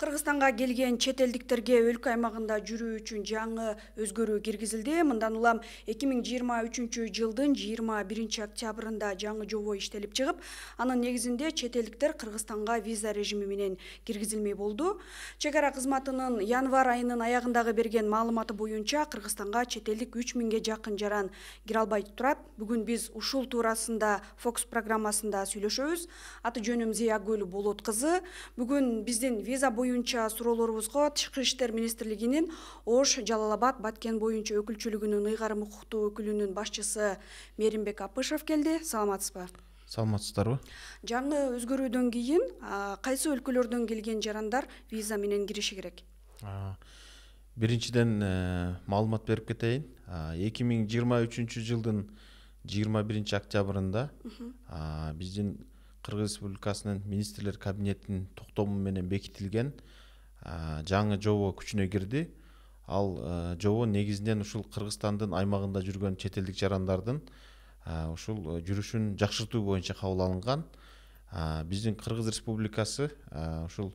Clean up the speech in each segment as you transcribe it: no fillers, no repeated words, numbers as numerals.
Кыргызстанга келген чет элдиктерге өлкө аймагында жүрүү үчүн жаңы өзгөрүү киргизилди. Мындан улам 2023-жылдын 21 октябрында жаңы жобо иштелип чыгып, анын негизинде чет элдиктер Кыргызстанга виза режими менен киргизилмей болду. Чек ара кызматынын январь айынын аягындагы берген маалыматы боюнча Кыргызстанга чет элдик 3000ге жакын жаран кире албай турат. Бүгүн биз ушул туурасында Фокус программасында сүйлөшөбүз. Аты жөнүм Зиягүл Болот кызы. Бүгүн биздин виза боюнча суроолорубузга Тышкы иштер министрлигинин Ош, Жалал-Абад, Баткен боюнча өкүлчүлүгүнүн ыйгарым укуктуу өкүлүнүн башчысы Меримбек Апышев келди. Саламатсызбы? Саламатсыздарбы? Жаңы өзгөрүүдөн кийин кайсы өлкөлөрдөн келген жарандар виза менен кириши керек? Биринчиден маалымат берип кетейин. 2023-жылдын 21 октябрында биздин Кыргыз Республикасынын министрлер кабинетинин токтому менен бекитилген жаңы жобо күчүнө кирди. Ал жобо негизинен ушул Кыргызстандын аймагында жүргөн чет элдик жарандардын ушул жүрүшүн жакшыртуу боюнча кабыл алынган. Биздин Кыргыз Республикасы ушул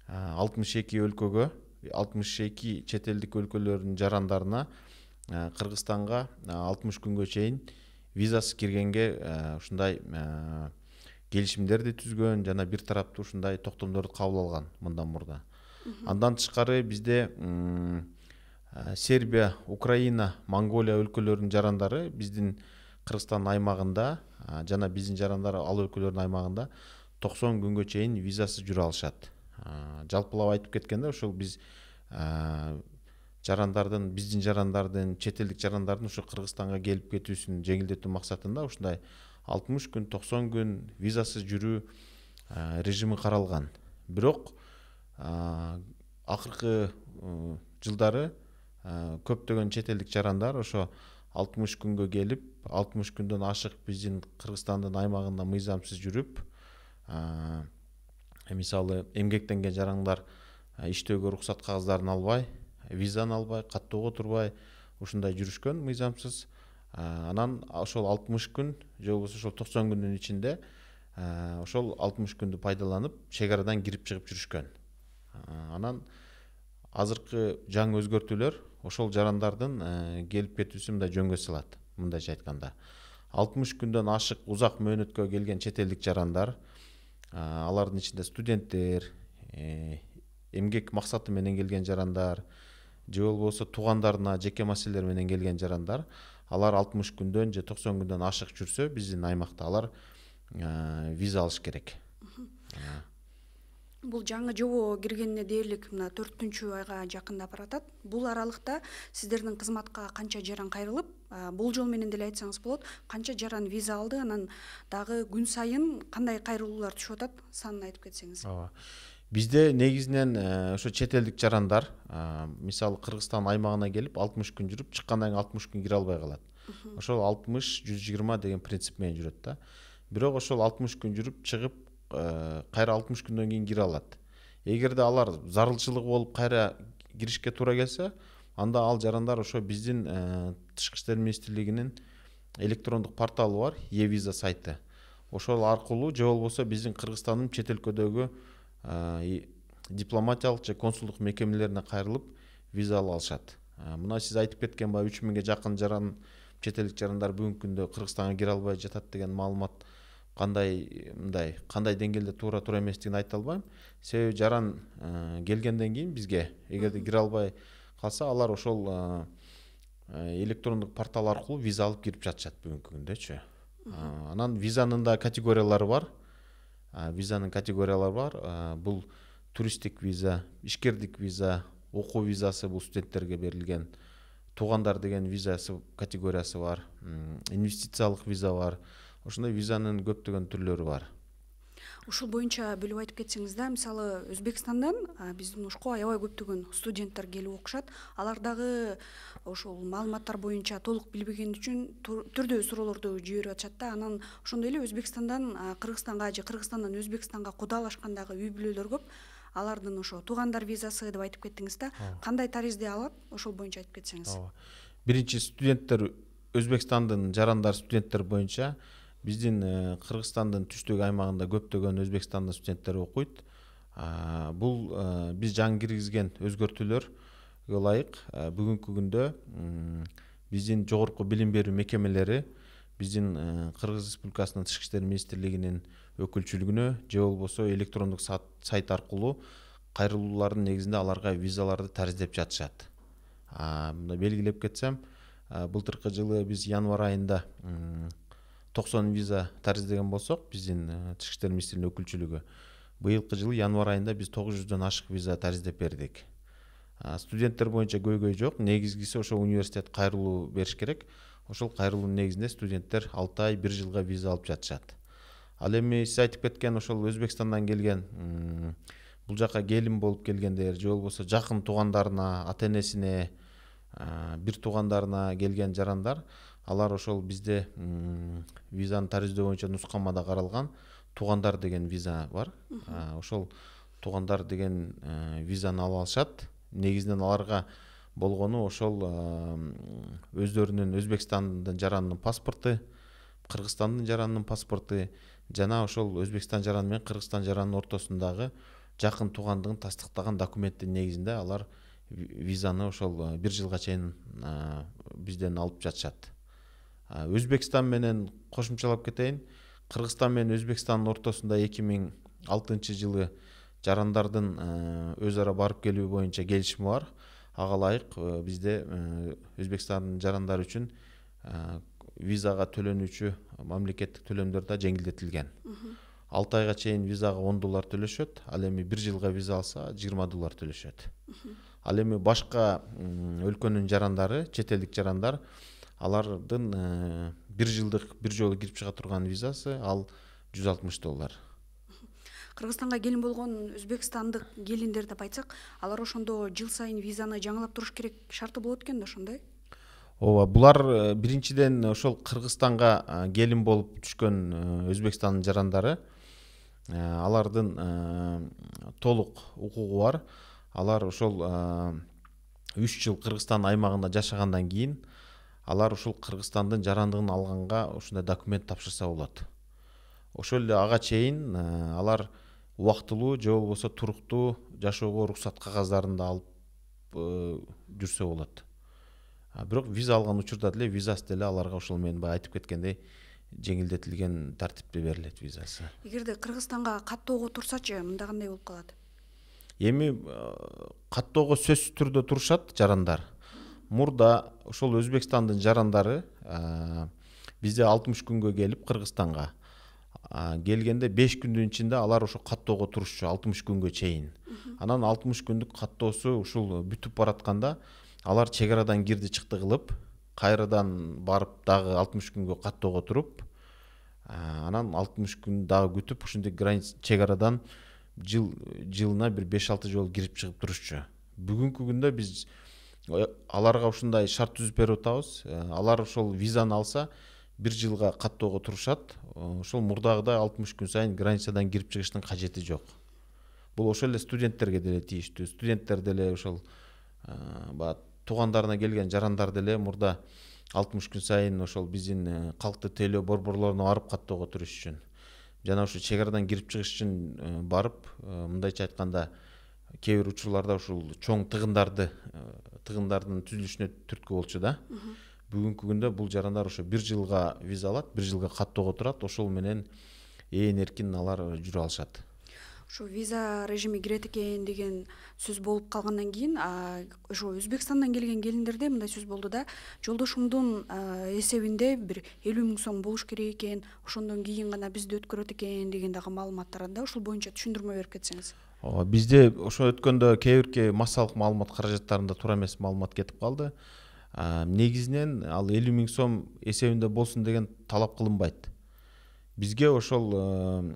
62 өлкөгө, 62 чет элдик өлкөлөрдүн жарандарына Кыргызстанга 60 күнгө чейин визасыз киргенге ушундай келишимдерди түзгөн жана бир тараптуу ушундай токтомдорду кабыл алган мындан мурда. Андан тышкары бизде Сербия, Украина, Монголия өлкөлөрүнүн жарандары биздин Кыргызстан аймагында жана биздин жарандар ал өлкөлөрдүн аймагында 90 күнгө чейин визасыз жүрө алышат. Жалпылап айтып кеткенде ушул биз биздин жарандардын, чет элдик жарандардын ушу Кыргызстанга келип кетүүсүн жеңилдетүү максатында ушундай 60 күн, 90 күн визасыз жүрүү режими каралган. Бирок акыркы жылдары көптөгөн чет элдик жарандар ошо 60 күнгө келип, 60 күндөн ашык биздин Кыргызстандын аймагында мыйзамсыз жүрүп, мисалы эмгектенген жарандар иштөөгө уруксат кагаздарын албай, визаны албай, каттоого турбай ушундай жүрүшкөн мыйзамсыз. Анан ошол 60 күн же болбосо ошол 90 күндүн ичинде ошол 60 күндү пайдаланып чек арадан кирип чыгып жүрүшкөн. Анан азыркы жаңы өзгөртүүлөр ошол жарандардын келип кетүүсүн мындай жөнгө салат. Мындайча айтканда 60 күндөн ашык узак мөөнөткө келген чет элдик жарандар, алардын ичинде студенттер, эмгек максаты менен келген жарандар же болбосо туугандарына жеке маселелер менен келген жарандар, алар 60 күндөн же 90 күндөн ашык жүрсө биздин аймакта алар виза алыш керек. Бул жаңы жобо киргенине дээрлик мына 4-айга жакындап баратат. Бул аралыкта сиздердин кызматка канча жаран кайрылып, болжол менен деле айтсаңыз болот, канча жаран виза алды, анан дагы күн сайын кандай кайрылуулар түшүп атат, санын айтып кетсеңиз. Бизде негизинен ошо чет элдик жарандар, мисалы Кыргызстан аймагына келип 60 күн жүрүп, чыккандан кийин 60 күн кире албай калат. Ошол 60-120 деген принцип менен жүрөт да. Бирок ошол 60 күн жүрүп чыгып, кайра 60 күндөн кийин кире алат. Эгерде алар зарылчылыгы болуп кайра киришке туура келсе, анда ал жарандар ошо биздин Тышкы иштер министрлигинин электрондук порталы бар, e-виза сайты. Ошол аркылуу же болбосо биздин Кыргызстандын чет өлкөдөгү дипломатиялык же консулдук мекемелерине кайрылып виза ала алышат. Мына сиз айтып кеткен 3000ге жакын жаран чет элдик жарандар бүгүнкү күндө Кыргызстанга кире албай жатат деген маалымат кандай деңгээлде туура эместигин айта албайм. Себеби жаран келгенден кийин бизге эгерде кире албай калса, алар ошол электрондук портал аркылуу виза алып кирип жатышат бүгүнкү күндөчү. Анан визанын да категориялары бар. Бул туристтик виза, ишкердик виза, окуу визасы бул студенттерге берилген, туугандар деген визасы категориясы бар, инвестициялык виза бар. Ошондой визанын көптөгөн түрлөрү бар. Ушул боюнча бөлүп айтып кетсеңиз да, мисалы Өзбекстандан биздин ушко аябай көптөгөн студенттер келип окушат. Алар дагы ошол маалыматтар боюнча толук билбеген үчүн түрдүү суроолорду жиберип атышат да. Анан ошондой эле Өзбекстандан Кыргызстанга же Кыргызстандан Өзбекстанга кудалашкандагы үй бүлөлөр көп. Алардын ошо туугандар визасы деп айтып кеттиңиз да. Кандай таризде алат? Ошол боюнча айтып кетсеңиз. Биринчи студенттер, Өзбекстандын жарандар студенттер боюнча биздин Кыргызстандын түштүк аймагында көптөгөн Өзбекстандын студенттери окуйт. Бул биз жаңы киргизген өзгөртүүлөргө ылайык бүгүнкү күндө биздин жогорку билим берүү мекемелери биздин Кыргыз Республикасынын Тышкы иштер министрлигинин өкүлчүлүгүнө же болбосо электрондук сайт аркылуу кайрылуулардын негизинде аларга визаларды тариздеп жатышат. Мында белгилеп кетсем, былтыркы жылы биз январь айында 90 виза тариздеген болсок, биздин Тышкы иштер министрлигинин өкүлчүлүгү быйылкы жылы январь айында биз 900дөн ашык виза тариздеп бердик. Студенттер боюнча көйгөй жок, негизгиси ошо университет кайрылуу бериш керек. Ошол кайрылуунун негизинде студенттер 6 ай 1 жылга виза алып жатышат. Ал эми сиз айтып кеткен ошол Өзбекстандан келген бул жака келин болуп келгендер же болбосо жакын туугандарына, ата-энесине, бир туугандарына келген жарандар, алар ошол бизде визаны тариздөө боюнча нускамада каралган туугандар деген виза бар. Ошол туугандар деген визаны ала алышат. Негизинен аларга болгону ошол өздөрүнүн Өзбекстандын жаранынын паспорту, Кыргызстандын жаранынын паспорту жана ошол Өзбекстан жараны менен Кыргызстан жаранынын ортосундагы жакын туугандыгын тастыктаган документтин негизинде алар визаны ошол 1 жылга чейин бизден алып жатышат. Өзбекстан менен кошумчалап кетейин. Кыргызстан менен Өзбекстандын ортосунда 2006 жылы жарандардын өз ара барып келүү боюнча келишим бар. Ага ылайык бизде Өзбекстандын жарандары үчүн визага төлөнүүчү мамлекеттик төлөмдөр да жеңилдетилген. 6 айга чейин визага $10 төлөшөт, ал эми 1 жылга виза алса $20 төлөшөт. Ал эми башка өлкөнүн жарандары, чет элдик жарандар, алардын 1 жылдык бир жолу кирип чыга турган визасы ал $160. Кыргызстанга келин болгон өзбекстандык келиндер деп айтсак, алар ошондо жыл сайын визаны жаңылап туруш керек шарты болот экен да, ошондой? Ооба, булар биринчиден ошол Кыргызстанга келин болуп түшкөн Өзбекстандын жарандары, алардын толук укугу бар. Алар ошол 3 жыл Кыргызстан аймагында жашагандан кийин алар ушул Кыргызстандын жарандыгын алганга ушундай документ тапшырса болот. Ошол эле ага чейин алар убактылуу же болбосо туруктуу жашоого уруксат кагаздарын да алып жүрсө болот. Бирок виза алган учурда деле визасы деле аларга ошол мен баягы айтып кеткендей жеңилдетилген тартипте берилет визасы. Эгерде Кыргызстанга каттоого турсачы, мында кандай болуп калат? Эми каттоого сөзсүз түрдө турушат жарандар. Мурда ошол Өзбекстандын жарандары бизде 60 күнгө келип Кыргызстанга келгенде 5 күндүн ичинде алар ошо каттоого турушчу 60 күнгө чейин. Анан 60 күндүк каттоосу ушул бүтүп баратканда алар чек арадан кирди чыкты кылып, кайрадан барып дагы 60 күнгө каттоого туруп, анан 60 күн дагы күтүп, ушундай чек арадан жылына бир 5-6 жолу кирип чыгып турушчу. Бүгүнкү күндө биз аларга ушундай шарт түзүп берип атабыз. Алар ошол визаны алса 1 жылга каттоого турушат. Ошол мурдагыдай 60 күн сайын границадан кирип чыгыштын кажети жок. Бул ошол эле студенттерге деле тийиштүү. Студенттер деле ошол туугандарына келген жарандар деле мурда 60 күн сайын ошол биздин калкты тейлөө борборлоруна барып каттоого туруш үчүн жана ошо чек арадан кирип чыгыш үчүн барып, мындайча айтканда, кээ бир учурларда ушул чоң тыгындардын түзүлүшүнө түрткү болчу да. Бүгүнкү күндө бул жарандар ошо 1 жылга виза алат, 1 жылга каттоого турат, ошол менен ээн эркин алар жүрө алышат. Ошо виза режими кирет экен деген сөз болуп калгандан кийин, ошо Өзбекстандан келген келиндерде мындай сөз болду да, жолдошумдун эсебинде бир 50 000 сом болуш керек экен, ошондон кийин гана бизди өткөрөт экен деген дагы маалыматтар да, ошол боюнча түшүндүрмө берип кетсеңиз. Бизде ошо өткөндө кээ бирки массалык маалымат каражаттарында туура эмес маалымат кетип калды. Негизинен ал 50 000 сом эсебинде болсун деген талап кылынбайт. Бизге ошол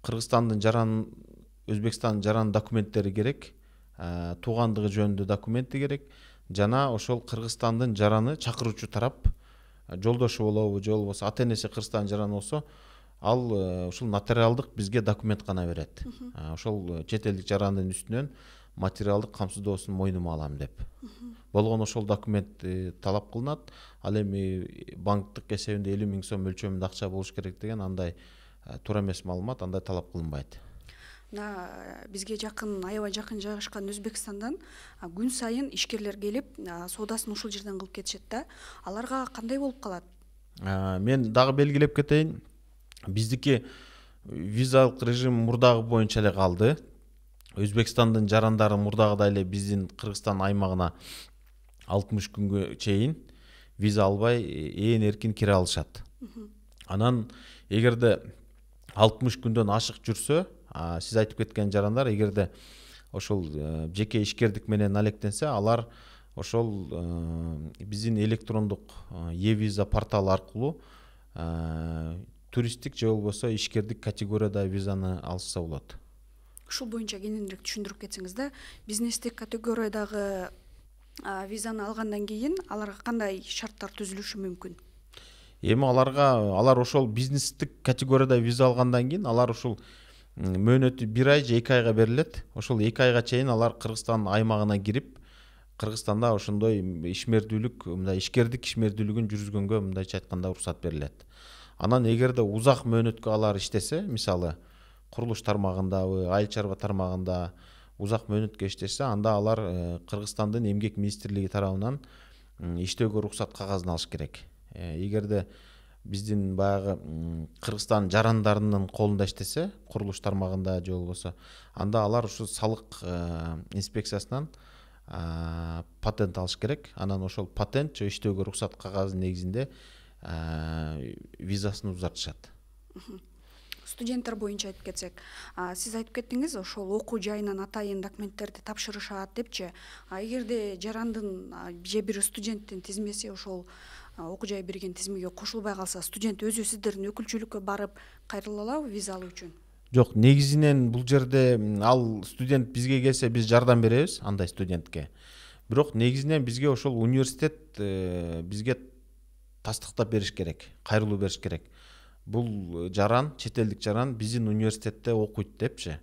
Кыргызстандын жаран, Өзбекстандын жаран документтери керек, туугандыгы жөнүндө документи керек, жана ошол Кыргызстандын жараны чакыруучу тарап жолдошу болобу, же болбосо ата-энеси Кыргызстандын жараны болсо, ал ушул нотариалдык бизге документ гана берет. Ошол чет элдик жарандын үстүнөн материалдык камсыздоосун мойнума алам деп. Болгон ошол документ талап кылынат. Ал эми банктык эсебинде 50 000 сом өлчөмүндө акча болуш керек деген андай туура эмес маалымат, андай талап кылынбайт. Бизге жакын, аябай жакын жайгашкан Өзбекстандан күн сайын ишкерлер келип, соодасын ушул жерден кылып кетишет да. Аларга кандай болуп калат? Мен дагы белгилеп кетейин. Биздики визалык режим мурдагы боюнча эле калды. Өзбекстандын жарандары мурдагыдай эле биздин Кыргызстан аймагына 60 күнгө чейин виза албай ээн эркин кире алышат. Анан эгерде 60 күндөн ашык жүрсө, сиз айтып кеткен жарандар эгерде ошол жеке ишкердик менен алектенсе, алар ошол биздин электрондук e-виза порталы аркылуу туристтик же болбосо ишкердик категорияда визаны алышса болот. Ушул боюнча кененирээк түшүндүрүп кетсеңиз да, бизнестик категориядагы визаны алгандан кийин аларга кандай шарттар түзүлүшү мүмкүн? Эми алар ошол бизнестик категорияда виза алгандан кийин алар ушул мөөнөтү 1 ай же 2 айга берилет. Ошол 2 айга чейин алар Кыргызстан аймагына кирип, Кыргызстанда ошондой ишмердүүлүк, мындай ишкердик ишмердүүлүгүн жүргүзгөнгө мындайча айтканда уруксат берилет. Анан эгерде узак мөөнөткө алар иштесе, мисалы курулуш тармагындабы, айыл чарба тармагында узак мөөнөткө иштесе, анда алар Кыргызстандын эмгек министрлиги тарабынан иштөөгө уруксат кагазын алыш керек. Эгерде биздин баягы Кыргызстан жарандарынын колунда иштесе, курулуш тармагында же болбосо, анда алар ушу салык инспекциясынан патент алыш керек. Анан ошол патент же иштөөгө уруксат кагазынын негизинде визасын узартышат. Студенттер боюнча айтып кетсек, сиз айтып кеттиңиз, ошол окуу жайынан атайын документтерди тапшырышат депчи. Эгерде жарандын же бир студенттин тизмеси ошол окуу жай берген тизмеге кошулбай калса, студент өзү сиздердин өкүлчүлүккө барып кайрыла алабы виза алуу үчүн? Жок, негизинен бул жерде ал студент бизге келсе, биз жардам беребиз андай студентке. Бирок негизинен бизге ошол университет бизге тастыктап бериш керек, кайрылуу бериш керек. Бул жаран, чет элдик жаран биздин университетте окуйт депчи.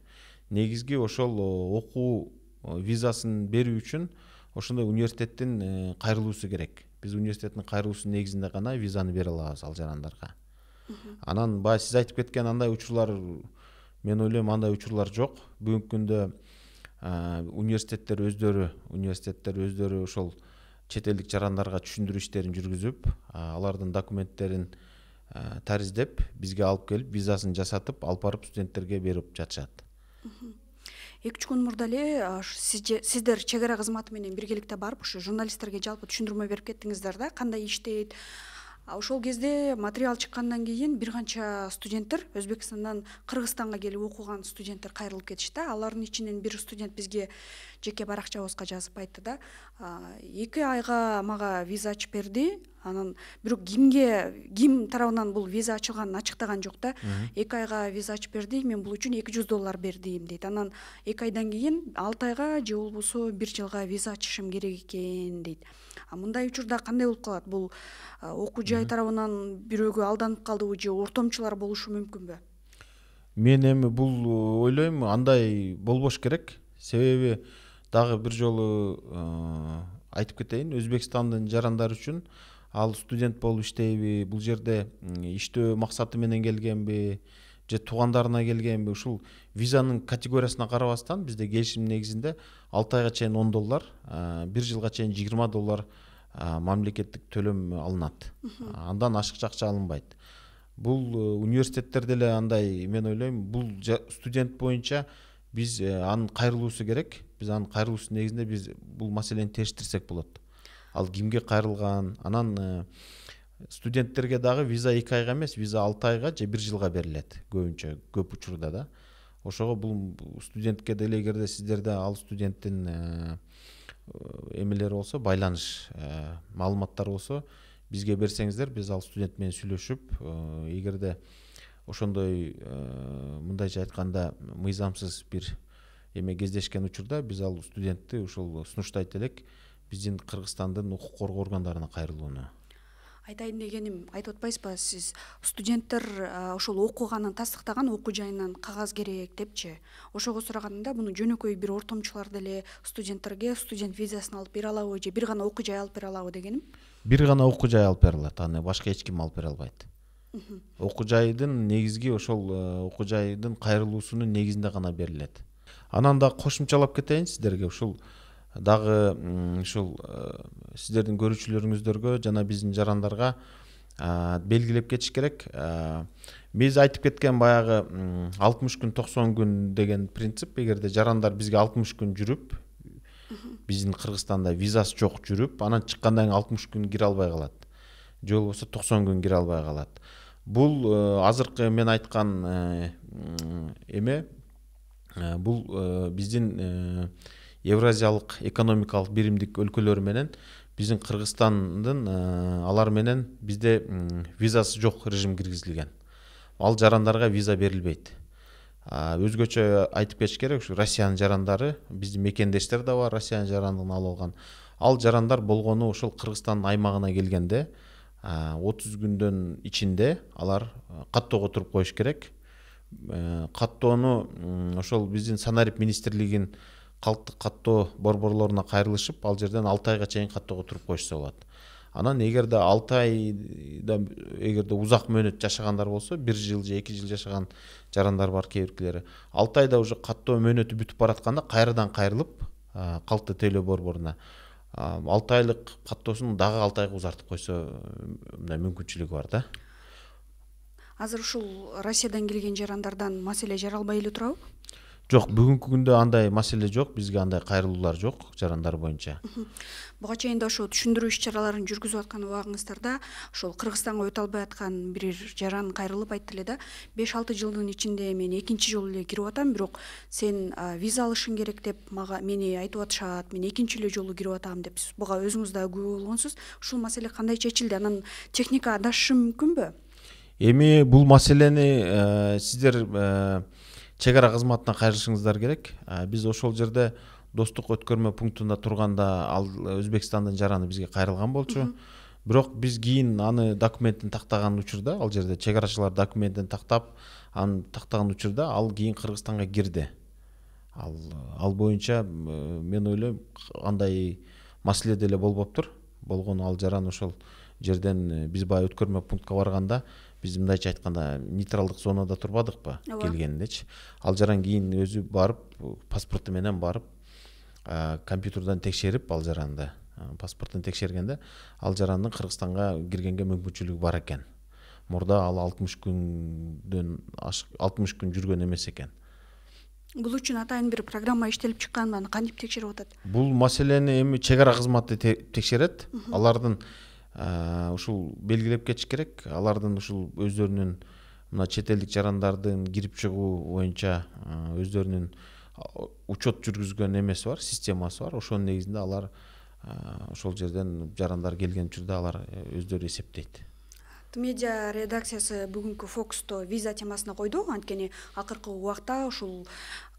Негизги ошол окуу визасын берүү үчүн ошондой университеттин кайрылуусу керек. Биз университеттин кайрылуусунун негизинде гана визаны бере алабыз ал жарандарга. Анан баягы сиз айтып кеткен андай учурлар, мен ойлойм андай учурлар жок. Бүгүнкү күндө университеттер өздөрү ошол чет элдик жарандарга түшүндүрүү иштерин жүргүзүп, алардын документтерин тариздеп, бизге алып келип, визасын жасатып, алып барып студенттерге берип жатышат. 2-3 күн мурда эле сиздер чек ара кызматы менен биргеликте барып, ушу журналисттерге жалпы түшүндүрмө берип кеттиңиздер да, кандай иштейт. Ошол кезде материал чыккандан кийин бир канча студенттер Өзбекстандан Кыргызстанга келип окуган студенттер кайрылып кетишти. Алардын ичинен бир студент бизге жеке баракчабызга жазып айтты да, 2 айга мага виза ачып берди. Анан бирок ким тарабынан бул виза ачылганын ачыктаган жок да. 2 айга виза ачып берди, мен бул үчүн $200 бердим дейт. Анан 2 айдан кийин 6 айга же болбосо 1 жылга виза ачышым керек экен дейт. Мындай учурда кандай болуп калат? Бул окуу жай тарабынан бирөөгө алданып калдыбы же ортомчулар болушу мүмкүнбү? Мен эми бул ойлойм, андай болбош керек. Себеби дагы бир жолу айтып кетейин, Өзбекстандын жарандары үчүн ал студент болуп иштейби, бул жерде иштөө максаты менен келгенби, же туугандарына келгенби, ушул визанын категориясына карабастан бизде келишим негизинде 6 айга чейин $10, 1 жылга чейин $20 мамлекеттик төлөм алынат. Андан ашыкча акча алынбайт. Бул университеттерде эле андай, мен ойлойм, бул студент боюнча биз анын кайрылуусу керек. Биз анын кайрылуусунун негизинде биз бул маселени териштирсек болот. Ал кимге кайрылган? Анан студенттерге дагы виза 2 айга эмес, виза 6 айга же 1 жылга берилет. Көбүнчө, көп учурда да. Ошого бул студентке деле эгерде сиздерде ал студенттин эмелери болсо, байланыш маалыматтары болсо, бизге берсеңиздер, биз ал студент менен сүйлөшүп, эгерде ошондой мындайча айтканда мыйзамсыз бир эме кездешкен учурда, биз ал студентти ушул сунуштайт элек биздин Кыргызстандын укук коргоо органдарына кайрылууну. Айтайын дегеним, айтып атпайсызбы, сиз студенттер ошол окуганын тастыктаган окуу жайынан кагаз керек депчи. Ошого сураганымда, буну жөнөкөй бир ортомчулар деле студенттерге студент визасын алып бере алабы же бир гана окуу жай алып бере алабы дегеним? Бир гана окуу жай алып бере алат, аны башка эч ким алып бере албайт. Окуу жайдын негизги ошол окуу жайдын кайрылуусунун негизинде гана берилет. Анан да кошумчалап кетейин сиздерге. Ушул дагы ушул сиздердин көрүүчүлөрүңүздөргө жана биздин жарандарга белгилеп кетиш керек. Биз айтып кеткен баягы 60 күн 90 күн деген принцип, эгерде жарандар бизге 60 күн жүрүп, биздин Кыргызстанда визасы жок жүрүп, анан чыккандан кийин 60 күн кире албай калат. Же болбосо 90 күн кире албай калат. Бул азыркы мен айткан эме, бул биздин Евразиялык экономикалык биримдик өлкөлөр менен биздин Кыргызстандын алар менен бизде визасы жок режим киргизилген. Ал жарандарга виза берилбейт. Өзгөчө айтып кетиш керек, ушу Россиянын жарандары, биздин мекендештер да бар, Россиянын жарандыгын алып алган. Ал жарандар болгону ошол Кыргызстандын аймагына келгенде 30 күндөн ичинде алар каттоого туруп коюш керек. Каттоону ошол биздин Санарип министрлигинин калктык каттоо борборлоруна кайрылышып, ал жерден 6 айга чейин каттоого туруп коюшса болот. Анан эгерде 6 айда эгерде узак мөөнөт жашагандар болсо, 1 жыл же 2 жыл жашаган жарандар бар кээбиркилери, 6 айда уже каттоо мөөнөтү бүтүп баратканда кайрадан кайрылып калкты тейлөө борборуна 6 айлык каттоосун дагы 6 айга узартып койсо мындай мүмкүнчүлүгү бар да. Азыр ушул Россиядан келген жарандардан маселе жаралбай эле турабы? Жок, бүгүнкү күндө андай маселе жок, бизге андай кайрылуулар жок жарандар боюнча. Буга чейин да ошо түшүндүрүү иш-чараларын жүргүзүп аткан убагыңыздарда ошол Кыргызстанга өтө албай аткан бир жаран кайрылып айтты эле да, 5-6 жылдын ичинде мен экинчи жолу эле кирип атам, бирок сен виза алышың керек деп мени айтып атышат, мен экинчи эле жолу кирип атам деп. Сиз буга өзүңүз да күбө болгонсуз. Ушул маселе кандай чечилди? Анан техника адашышы мүмкүнбү? Эми бул маселени сиздер чек ара кызматына кайрылышыңыздар керек. Биз ошол жерде достук өткөрмө пунктунда турганда ал Өзбекстандын жараны бизге кайрылган болчу. Бирок биз кийин аны документин тактаган учурда, ал жерде чек арачылар документин тактап, аны тактаган учурда ал кийин Кыргызстанга кирди. Ал боюнча мен ойлойм андай маселе деле болбоптур. Болгону ал жаран ошол жерден биз баягы өткөрмө пунктка барганда биз мындайча айтканда нейтралдык зонада турбадыкпы келгендечи. Ал жаран кийин өзү барып, паспорту менен барып, компьютерден текшерип ал жаранды, паспортун текшергенде ал жарандын Кыргызстанга киргенге мүмкүнчүлүгү бар экен. Мурда ал 60 күн жүргөн эмес экен. Бул үчүн атайын бир программа иштелип чыкканбы? Аны кантип текшерип атат? Бул маселени эми чек ара кызматы текшерет. Алардын ушул белгилеп кетиш керек. Алардын ушул өздөрүнүн мына чет элдик жарандардын кирип чыгуу боюнча өздөрүнүн учет жүргүзгөн эмеси бар, системасы бар. Ошонун негизинде алар ошол жерден жарандар келген учурда алар өздөрү эсептейт. Медиа редакциясы бүгүнкү фокусту виза темасына койду. Анткени акыркы убакта ушул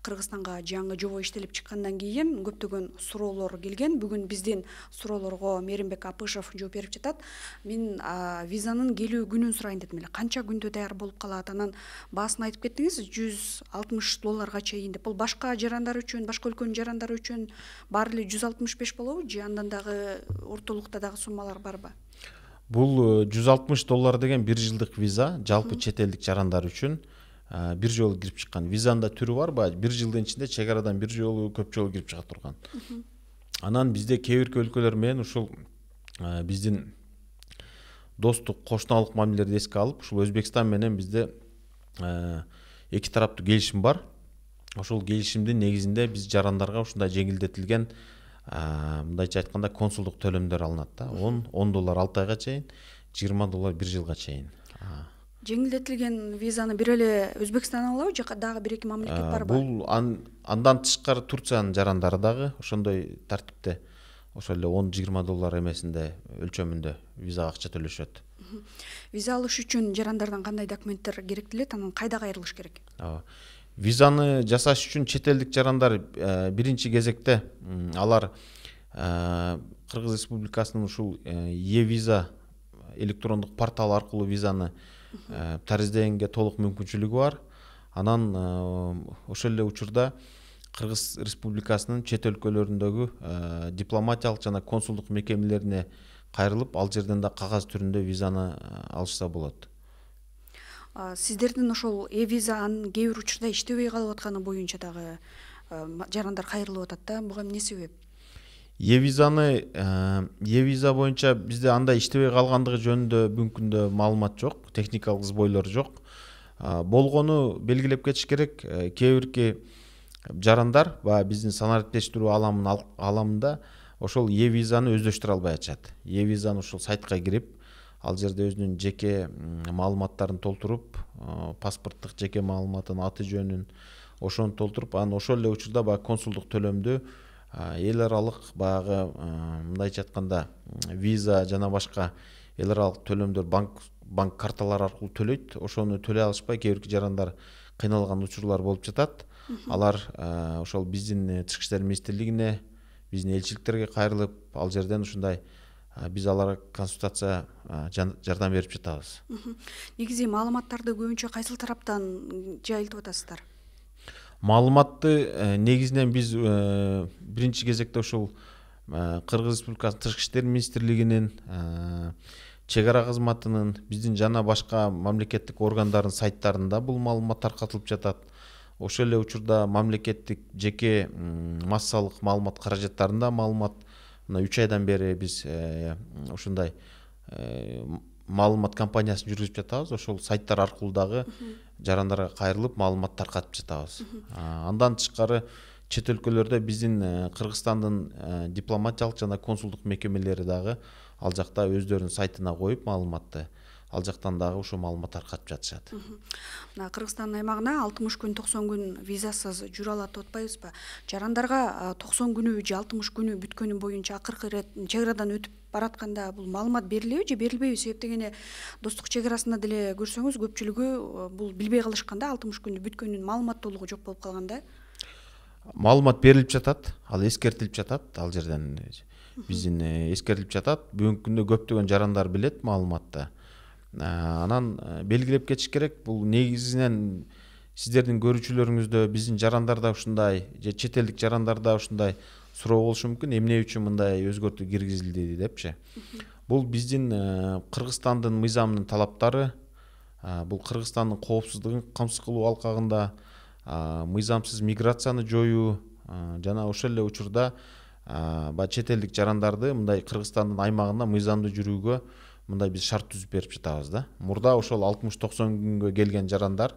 Кыргызстанга жаңы жобо иштелип чыккандан кийин көптөгөн суроолор келген. Бүгүн биздин суроолорго Мээримбек Апышев жооп берип жатат. Мен визанын келүү күнүн сурайын дедим эле. Канча күндө даяр болуп калат? Анан баасын айтып кеттиңиз, $160 чейин деп. Бул башка жарандар үчүн, башка өлкөнүн жарандары үчүн баары эле 165 болобу? Же андан дагы ортолукта дагы суммалар барбы? Бул $160 деген 1 жылдык виза, жалпы чет элдик жарандар үчүн бир жолу кирип чыккан. Визанын да түрү бар ба? 1 жылдын ичинде чек арадан бир жолу, көп жолу кирип чыга турган. Анан бизде кээ бир өлкөлөр менен ушул биздин достук кошуналык мамилелерди эске алып, ушул Өзбекстан менен бизде эки тараптуу келишим бар. Ошол келишимдин негизинде биз жарандарга ушундай жеңилдетилген мындайча айтканда консулдук төлөмдөр алынат да. $10 6 айга чейин, $20 1 жылга чейин. Жеңилдетилген визаны бир эле Өзбекстан алабы же дагы бир-эки мамлекет барбы? Бул андан тышкары Турциянын жарандары дагы ошондой тартипте, ошол эле $10-20 эмесинде өлчөмүндө визага акча төлөшөт. Виза алыш үчүн жарандардан кандай документтер керектелет? Анан кайда кайрылыш керек? Визаны жасаш үчүн чет элдик жарандар биринчи кезекте алар Кыргыз Республикасынын ушул e-виза электрондук порталы аркылуу визаны тариздегенге толук мүмкүнчүлүгү бар. Анан ошол эле учурда Кыргыз Республикасынын чет өлкөлөрүндөгү дипломатиялык жана консулдук мекемелерине кайрылып, ал жерден да кагаз түрүндө визаны алышса болот. Сиздердин ошол визанын кээ бир учурда иштебей калып атканы боюнча дагы жарандар кайрылып атат да. Буга эмне себеп? Виза боюнча бизде андай иштебей калгандыгы жөнүндө бүгүнкү күндө маалымат жок, техникалык сбойлор жок. Болгону белгилеп кетиш керек. Кээ бирки жарандар биздин санариптештирүү аламында ошол визаны өздөштүрө албай атышат. Визаны ошол сайтка кирип, ал жерде өзүнүн жеке маалыматтарын толтуруп, паспорттук жеке маалыматын, аты жөнүн ошону толтуруп, анан ошол эле учурда консулдук төлөмдү эл аралык мындайча айтканда виза жана башка эл аралык төлөмдөр банк карталары аркылуу төлөйт. Ошону төлөй алышпай кээ бирки жарандар кыйналган учурлар болуп жатат. Алар ошол биздин Тышкы иштер министрлигине, биздин элчиликтерге кайрылып, ал жерден ушундай биз аларга консультация жардам берип жатабыз. Негизи маалыматтарды көбүнчө кайсыл тараптан жайылтып атасыздар? Маалыматты негизинен биз биринчи кезекте ушул Кыргыз Республикасынын Тышкы иштер министрлигинин, чек ара кызматынын, биздин жана башка мамлекеттик органдардын сайттарында бул маалымат таркатылып жатат. Ошол эле учурда мамлекеттик жеке массалык маалымат каражаттарында маалымат, мына 3 айдан бери биз ушундай маалымат кампаниясын жүргүзүп жатабыз. Ошол сайттар аркылуу дагы жарандарга кайрылып маалымат таркатып жатабыз. Андан тышкары чет өлкөлөрдө биздин Кыргызстандын дипломатиялык жана консулдук мекемелери дагы ал жакта өздөрүнүн сайтына коюп маалыматты, ал жактан дагы ошол маалымат таркатып жатышат. Мына Кыргызстандын аймагына 60 күн, 90 күн визасыз жүрө алат деп атпайбызбы? Жарандарга 90 күнү же 60 күнү бүткөнү боюнча акыркы ирет чек арадан өтүп баратканда бул маалымат берилеби же берилбейби? Себеп дегене достук чек арасында деле көрсөңүз, көпчүлүгү бул билбей калышканда 60 күндү бүткөнүн маалымат толугу жок болуп калганда. Маалымат берилип жатат, ал эскертилип жатат, ал жерден биздин эскертилип жатат. Бүгүнкү күндө көптөгөн жарандар билет маалыматты. Анан белгилеп кетиш керек, бул негизинен сиздердин көрүүчүлөрүңүздө биздин жарандарда ушундай же чет элдик жарандарда ушундай суроо болушу мүмкүн, эмне үчүн мындай өзгөртүү киргизилди депчи. Бул биздин Кыргызстандын мыйзамынын талаптары, бул Кыргызстандын коопсуздугун камсыз кылуу алкагында мыйзамсыз миграцияны жоюу жана ошол эле учурда чет элдик жарандарды мындай Кыргызстандын аймагында мыйзамдуу жүрүүгө мындай биз шарт түзүп берип жатабыз да. Мурда ошол 60-90 күнгө келген жарандар,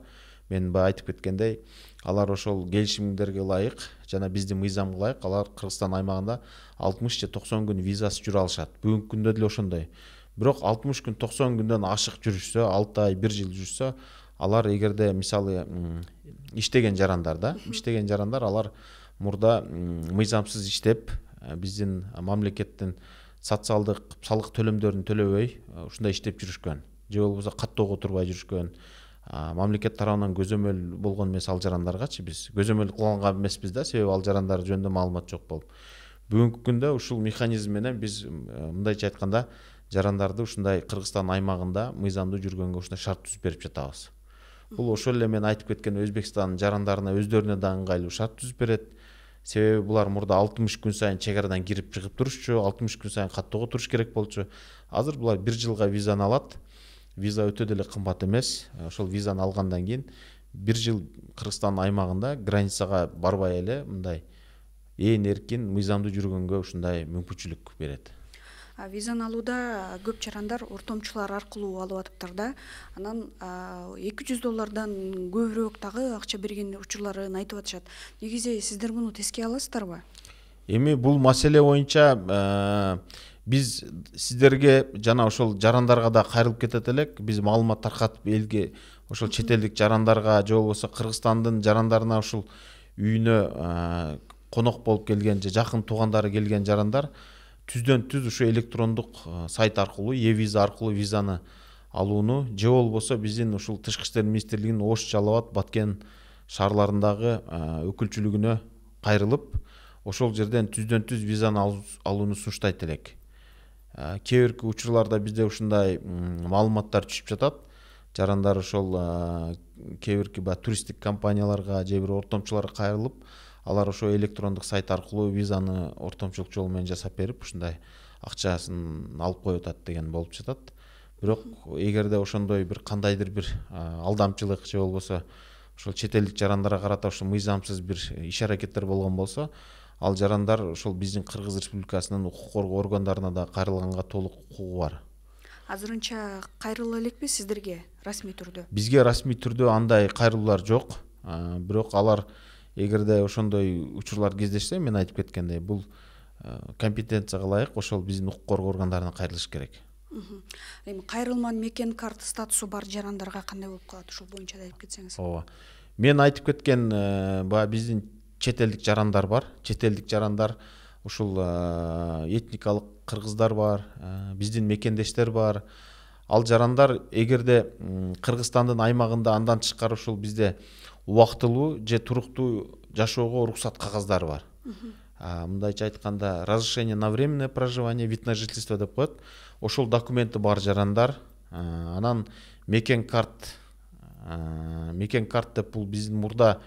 мен айтып кеткендей, алар ошол келишимдерге ылайык жана биздин мыйзамга ылайык алар Кыргызстан аймагында 60 же 90 күн визасыз жүрө алышат. Бүгүнкү күндө деле ошондой. Бирок 60 күн 90 күндөн ашык жүрүшсө, 6 ай 1 жыл жүрүшсө, алар эгерде мисалы иштеген жарандар алар мурда мыйзамсыз иштеп, биздин мамлекеттин социалдык салык төлөмдөрүн төлөбөй ушундай иштеп жүрүшкөн же болбосо каттоого турбай жүрүшкөн, мамлекет тарабынан көзөмөл болгон эмес ал жарандаргачы, биз көзөмөл кылган эмеспиз да, себеби ал жарандар жөнүндө маалымат жок болуп. Бүгүнкү күндө ушул механизм менен биз мындайча айтканда жарандарды ушундай Кыргызстан аймагында мыйзамдуу жүргөнгө ушундай шарт түзүп берип жатабыз. Бул ошол эле мен айтып кеткен Өзбекстандын жарандарына өздөрүнө да ыңгайлуу шарт түзүп берет. Себеби булар мурда 60 күн сайын чек арадан кирип чыгып турушчу, 60 күн сайын каттоого туруш керек болчу. Азыр булар 1 жылга визаны алат. Виза өтө деле кымбат эмес. Ошол визаны алгандан кийин 1 жыл Кыргызстан аймагында границага барбай эле мындай эркин мыйзамдуу жүргөнгө ушундай мүмкүнчүлүк берет. Визаны алууда көп жарандар ортомчулар аркылуу алып атыптыр да. Анан $200 көбүрөөк дагы акча берген учурларын айтып атышат. Негизи сиздер муну теске аласыздарбы? Эми бул маселе боюнча биз сиздерге жана ошол жарандарга да кайрылып кетет элек. Биз маалымат таркатып элге ошол чет элдик жарандарга же болбосо Кыргызстандын жарандарына ушул үйүнө конок болуп келген же жакын туугандары келген жарандар түздөн түз ушу электрондук сайт аркылуу, виза аркылуу визаны алууну же болбосо биздин ушул Тышкы иштер министрлигинин Ош, Жалал Абад, Баткен шаарларындагы өкүлчүлүгүнө кайрылып, ошол жерден түздөн түз визаны алууну сунуштайт элек. Кээ бирки учурларда бизде ушундай маалыматтар түшүп жатат. Жарандар ошол кээ бирки туристтик компанияларга же бир ортомчуларга кайрылып, алар ошо электрондук сайт аркылуу визаны ортомчулук жол менен жасап берип, ушундай акчасын алып коюп атат деген болуп жатат. Бирок эгерде ошондой бир кандайдыр бир алдамчылык же болбосо ошол чет элдик жарандарга карата ошол мыйзамсыз бир иш аракеттер болгон болсо, ал жарандар ошол биздин Кыргыз Республикасынын укук коргоо органдарына да кайрылганга толук укугу бар. Азырынча кайрыла элекпи сиздерге расмий түрдө? Бизге расмий түрдө андай кайрылуулар жок. Бирок алар эгерде ошондой учурлар кездешсе, мен айтып кеткендей, бул компетенцияга ылайык ошол биздин укук коргоо органдарына кайрылыш керек. Эми кайрылман мекен карт статусу бар жарандарга кандай болуп калат? Ошол боюнча да айтып кетсеңиз. Ооба. Мен айтып кеткен баягы биздин чет элдик жарандар бар. Чет элдик жарандар ушул этникалык кыргыздар бар, биздин мекендештер бар. Ал жарандар эгерде Кыргызстандын аймагында андан тышкары ушул бизде убактылуу же туруктуу жашоого уруксат кагаздары бар. Мындайча айтканда, разрешение на временное проживание, вид на жительство деп коет. Ошол документи бар жарандар, анан мекен карт деп бул биздин мурда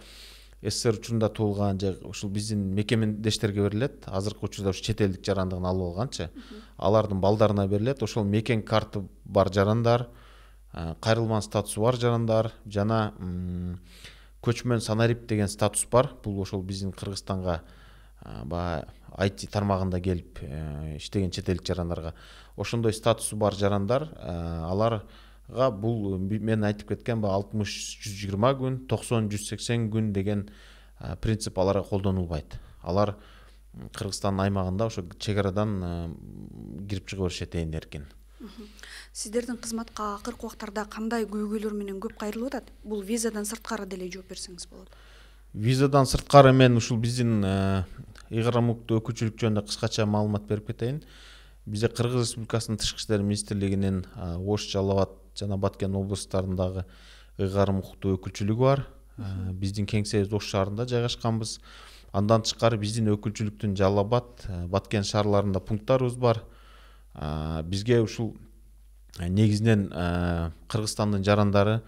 СССР учурунда туулган же ушул биздин мекендештерге берилет. Азыркы учурда ушу чет элдик жарандыгын алып алганчы, алардын балдарына берилет. Ошол мекен карты бар жарандар, кайрылман статусу бар жарандар жана көчмөн санарип деген статус бар. Бул ошол биздин Кыргызстанга IT тармагында келип иштеген чет элдик жарандарга ошондой статусу бар жарандар, аларга бул мен айтып кеткен 60-120 күн, 90-180 күн деген принцип аларга колдонулбайт. Алар Кыргызстандын аймагында ошо чегарадан кирип чыга беришет ээн эркин. Сиздердин кызматка акыркы убактарда кандай көйгөйлөр менен көп кайрылып атат? Бул визадан сырткары деле жооп берсеңиз болот. Визадан сырткары мен ушул биздин ыйгарым укуктуу өкүлчүлүк жөнүндө кыскача маалымат берип кетейин. Бизде Кыргыз Республикасынын Тышкы иштер министрлигинин Ош, Жалал Абад жана Баткен облустарындагы ыйгарым укуктуу өкүлчүлүгү бар. Биздин кеңсебиз Ош шаарында жайгашканбыз. Андан тышкары биздин өкүлчүлүктүн Жалал Абад, Баткен шаарларында пункттарыбыз бар. Бизге ушул негизинен Кыргызстандын жарандары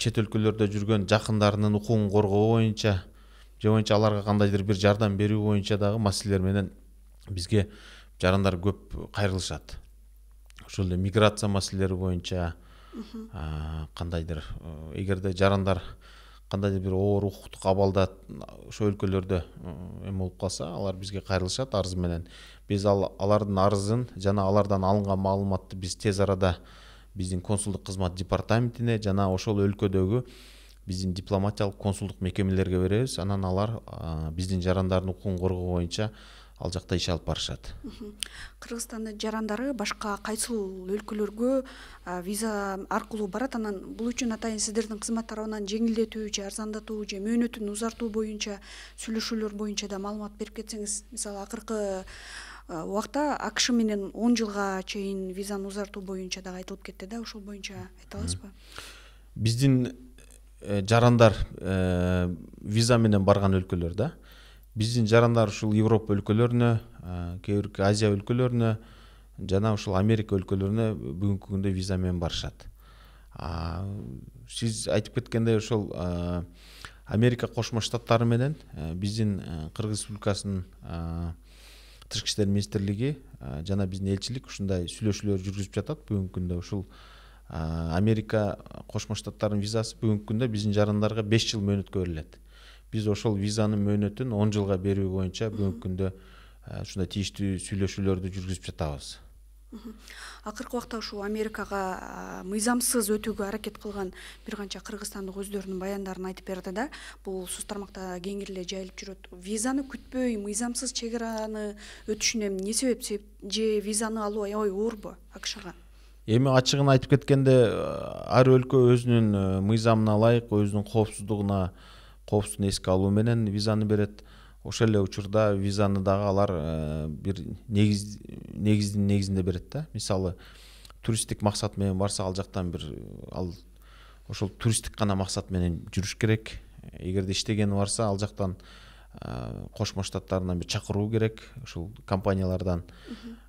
чет өлкөлөрдө жүргөн жакындарынын укугун коргоо боюнча же боюнча аларга кандайдыр бир жардам берүү боюнча дагы маселелер менен бизге жарандар көп кайрылышат. Ошол эле миграция маселелери боюнча кандайдыр эгерде жарандар кандайдыр бир оор укуктук абалда ошол өлкөлөрдө эме болуп калса, алар бизге кайрылышат арыз менен. Биз алардын арызын жана алардан алынган маалыматты биз тез арада биздин консулдук кызмат департаментине жана ошол өлкөдөгү биздин дипломатиялык консулдук мекемелерге беребиз. Анан алар биздин жарандардын укугун коргоо боюнча ал жакта иш алып барышат. Кыргызстандын жарандары башка кайсыл өлкөлөргө виза аркылуу барат? Анан бул үчүн атайын сиздердин кызмат тарабынан жеңилдетүү же арзандатуу же мөөнөтүн узартуу боюнча сүйлөшүүлөр боюнча да маалымат берип кетсеңиз. Мисалы акыркы убакта АКШ менен 10 жылга чейин визаны узартуу боюнча дагы айтылып кетти да, ошол боюнча айта аласызбы? Биздин жарандар виза менен барган өлкөлөр да. Биздин жарандар ушул Европа өлкөлөрүнө, кээ бирки Азия өлкөлөрүнө жана ушул Америка өлкөлөрүнө бүгүнкү күндө виза менен барышат. Сиз айтып кеткендей ошол Америка Кошмо Штаттары менен биздин Кыргыз Республикасынын Тышкы иштер министрлиги жана биздин элчилик ушундай сүйлөшүүлөр жүргүзүп жатат. Бүгүнкү күндө ушул Америка Кошмо Штаттарынын визасы бүгүнкү күндө биздин жарандарга 5 жыл мөөнөткө берилет. Биз ошол визанын мөөнөтүн 10 жылга берүү боюнча бүгүнкү күндө ушундай тийиштүү сүйлөшүүлөрдү жүргүзүп жатабыз. Акыркы убакта ушул Америкага мыйзамсыз өтүүгө аракет кылган бир канча кыргызстандык өздөрүнүн баяндарын айтып берди да. Бул соц тармакта кеңири эле жайылып жүрөт. Визаны күтпөй мыйзамсыз чегараны өтүшүнө эмне себеп же визаны алуу аябай оорбу АКШга? Эми ачыгын айтып кеткенде ар өлкө өзүнүн мыйзамына ылайык өзүнүн коопсуздугуна коопсуздугун эске алуу менен визаны берет. Ошол эле учурда визаны дагы алар бир негиздин негизинде берет да. Мисалы туристтик максат менен барса, ал жактан бир ошол туристтик гана максат менен жүрүш керек. Эгерде иштегени барса, ал жактан Кошмо Штаттарынан бир чакыруу керек, ушул компаниялардан.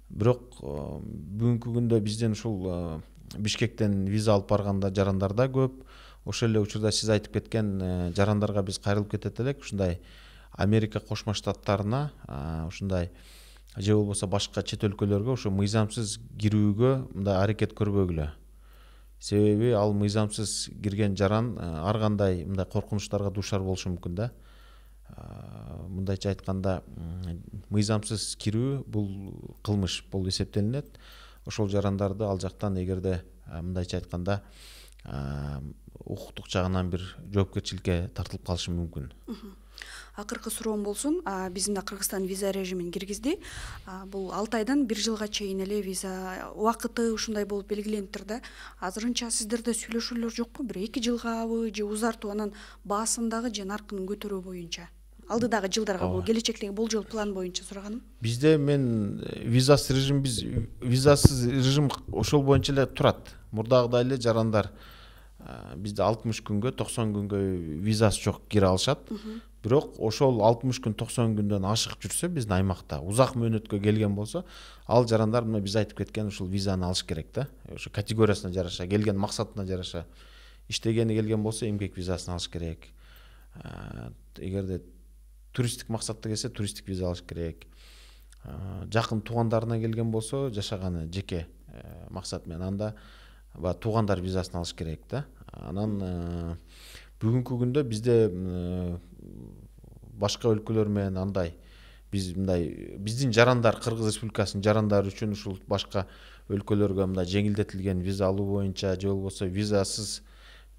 Бирок бүгүнкү күндө бизден ушул Бишкектен виза алып барганда жарандар да көп. Ошол эле учурда сиз айтып кеткен жарандарга биз кайрылып кетет элек. Ушундай Америка Кошмо Штаттарына ушундай же болбосо башка чет өлкөлөргө ошо мыйзамсыз кирүүгө мындай аракет көрбөгүлө. Себеби ал мыйзамсыз кирген жаран ар кандай мындай коркунучтарга дуушар болушу мүмкүн да. Мындайча айтканда, мыйзамсыз кирүү бул кылмыш болуп эсептелинет. Ошол жарандарды ал жактан эгерде мындайча айтканда укуктук жагынан бир жоопкерчиликке тартылып калышы мүмкүн. Акыркы суроом болсун, биздин Кыргызстан виза режимин киргизди. Бул 6 айдан 1 жылга чейин эле виза убакыты ушундай болуп белгилениптир да. Азырынча сиздерде сүйлөшүүлөр жокпу? Бир 2 жылгабы же узартуу, анан баасындагы же наркын көтөрүү боюнча? Алдыдагы жылдарга бул келечектеги болжол план боюнча сураганым. Бизде визасыз режим ошол боюнча эле турат. Мурдагыдай эле жарандар бизде 60 күнгө, 90 күнгө визасы жок кире алышат. Бирок ошол 60 күн 90 күндөн ашык жүрсө, биздин аймакта узак мөөнөткө келген болсо, ал жарандар мына биз айтып кеткен ушул визаны алыш керек да. Ошо категориясына жараша, келген максатына жараша. Иштегени келген болсо, эмгек визасын алыш керек. Эгерде туристтик максатта келсе, туристтик виза алыш керек. Жакын туугандарына келген болсо, жашаганы жеке максат менен анда туугандар визасын алыш керек да. Анан бүгүнкү күндө бизде башка өлкөлөр менен андай биздин жарандар, Кыргыз Республикасынын жарандары үчүн ушул башка өлкөлөргө мындай жеңилдетилген виза алуу боюнча же болбосо визасыз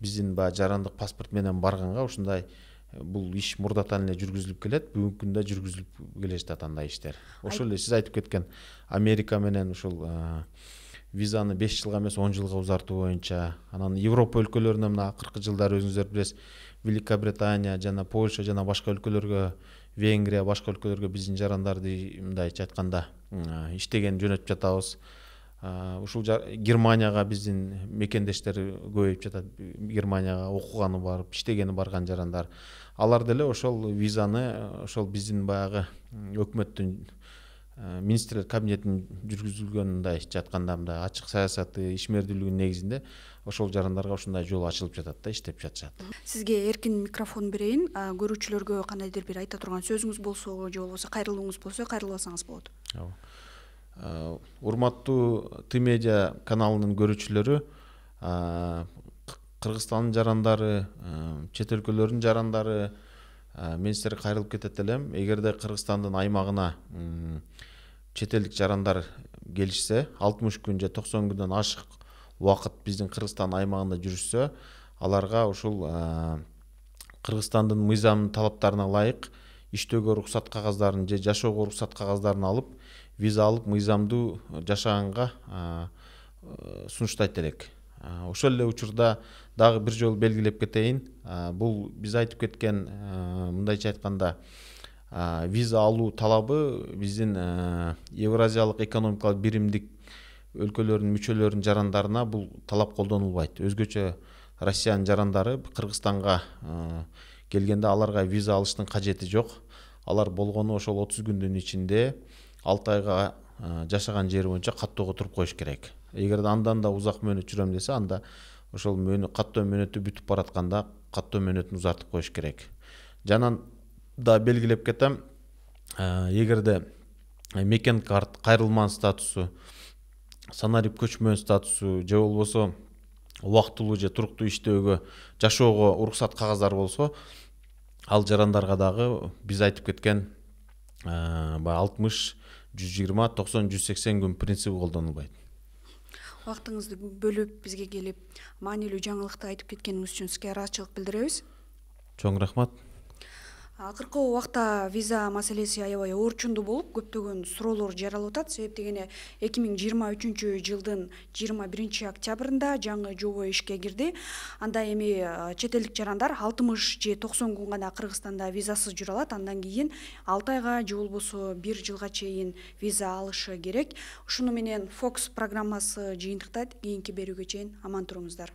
биздин жарандык паспорт менен барганга ушундай бул иш мурдатан эле жүргүзүлүп келет. Бүгүнкү күндө жүргүзүлүп келе жатат андай иштер. Ошол эле сиз айтып кеткен Америка менен ушул визаны 5 жылга эмес 10 жылга узартуу боюнча, анан Европа өлкөлөрүнө мына акыркы жылдары өзүңүздөр билесиз, Великобритания жана Польша жана башка өлкөлөргө, Венгрия башка өлкөлөргө биздин жарандарды мындайча айтканда иштеген жөнөтүп жатабыз. Ушул Германияга биздин мекендештер көбөйүп жатат. Германияга окуганы барып, иштегени барган жарандар. Алар деле ошол визаны ошол биздин баягы өкмөттүн министрлер кабинетинин жүргүзүлгөн мындайча айтканда мындай ачык саясаты, ишмердүүлүгүнүн негизинде ошол жарандарга ушундай жол ачылып жатат да, иштеп жатышат. Сизге эркин микрофон берейин. Көрүүчүлөргө кандайдыр бир айта турган сөзүңүз болсо же болбосо кайрылууңуз болсо кайрылбасаңыз болот. Урматтуу Ты медиа каналынын көрүүчүлөрү, Кыргызстандын жарандары, чет өлкөлөрдүн жарандары, мен силерге кайрылып кетет элем. Эгерде Кыргызстандын аймагына чет элдик жарандар келишсе, 60 күн же 90 күндөн ашык убакыт биздин Кыргызстан аймагында жүрүшсө, аларга ушул Кыргызстандын мыйзамынын талаптарына ылайык иштөөгө уруксат кагаздарын же жашоого уруксат кагаздарын алып, виза алып мыйзамдуу жашаганга сунуштайт элек. Ошол эле учурда дагы бир жолу белгилеп кетейин, бул биз айтып кеткен мындайча айтканда виза алуу талабы биздин Евразиялык экономикалык биримдик өлкөлөрүнүн мүчөлөрүнүн жарандарына бул талап колдонулбайт. Өзгөчө Россиянын жарандары Кыргызстанга келгенде аларга виза алыштын кажети жок. Алар болгону ошол 30 күндүн ичинде 6 айга жашаган жери боюнча каттоого туруп коюш керек. Эгерде андан да узак мөөнөт жүрөм десе, анда ошол каттоо мөөнөтү бүтүп баратканда каттоо мөөнөтүн узартып коюш керек. Жанан да белгилеп кетем, эгерде мекен карт, кайрылман статусу, санарип көчмөн статусу же болбосо убактылуу же туруктуу иштөөгө, жашоого уруксат кагаздар болсо, ал жарандарга дагы биз айтып кеткен 60, 120, 90, 180 күн принциби колдонулбайт. Убактыңызды бөлүп бизге келип, маанилүү жаңылыкты айтып кеткениңиз үчүн сизге ыраазычылык билдиребиз. Чоң рахмат. Акыркы убакта виза маселеси аябай оорчундуу болуп, көптөгөн суроолор жаралып атат. Себеп дегене 2023 жылдын 21 октябрында жаңы жобо ишке кирди. Анда эми чет элдик жарандар 60 же 90 күн гана Кыргызстанда визасыз жүрө алат. Андан кийин 6 айга же болбосо 1 жылга чейин виза алышы керек. Ушуну менен Fox программасы жыйынтыктайт. Кийинки берүүгө чейин аман туруңуздар.